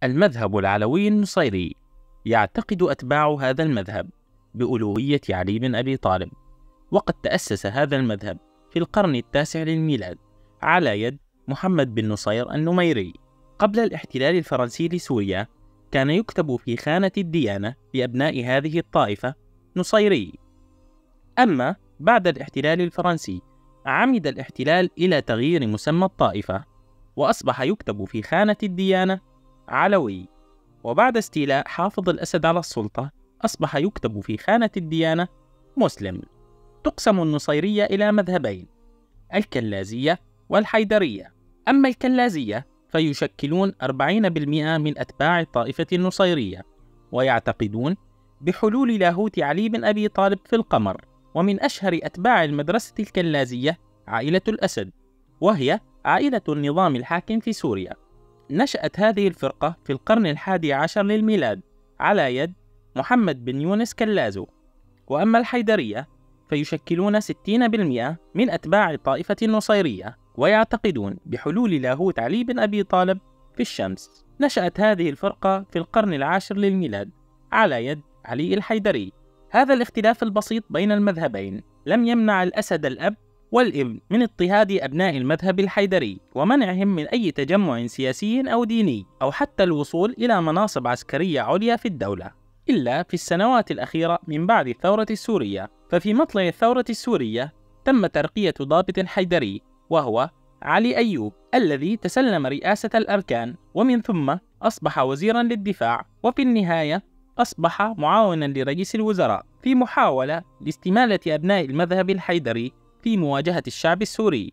المذهب العلوي النصيري يعتقد أتباع هذا المذهب بألوهية علي بن أبي طالب، وقد تأسس هذا المذهب في القرن التاسع للميلاد على يد محمد بن نصير النميري. قبل الاحتلال الفرنسي لسوريا كان يكتب في خانة الديانة لأبناء هذه الطائفة نصيري، أما بعد الاحتلال الفرنسي عمد الاحتلال إلى تغيير مسمى الطائفة وأصبح يكتب في خانة الديانة علوي. وبعد استيلاء حافظ الأسد على السلطة أصبح يكتب في خانة الديانة مسلم. تقسم النصيرية إلى مذهبين: الكلازية والحيدرية. أما الكلازية فيشكلون 40% من أتباع الطائفة النصيرية، ويعتقدون بحلول لاهوت علي بن أبي طالب في القمر. ومن أشهر أتباع المدرسة الكلازية عائلة الأسد، وهي عائلة النظام الحاكم في سوريا. نشأت هذه الفرقة في القرن 11 للميلاد على يد محمد بن يونس كلازو. وأما الحيدرية فيشكلون 60% من أتباع الطائفة النصيرية، ويعتقدون بحلول لاهوت علي بن أبي طالب في الشمس. نشأت هذه الفرقة في القرن 10 للميلاد على يد علي الحيدري. هذا الاختلاف البسيط بين المذهبين لم يمنع الأسد الأب والابن من اضطهاد أبناء المذهب الحيدري ومنعهم من أي تجمع سياسي أو ديني أو حتى الوصول إلى مناصب عسكرية عليا في الدولة، إلا في السنوات الأخيرة من بعد الثورة السورية. ففي مطلع الثورة السورية تم ترقية ضابط حيدري وهو علي أيوب، الذي تسلم رئاسة الأركان ومن ثم أصبح وزيرا للدفاع، وفي النهاية أصبح معاونا لرئيس الوزراء في محاولة لاستمالة أبناء المذهب الحيدري في مواجهة الشعب السوري.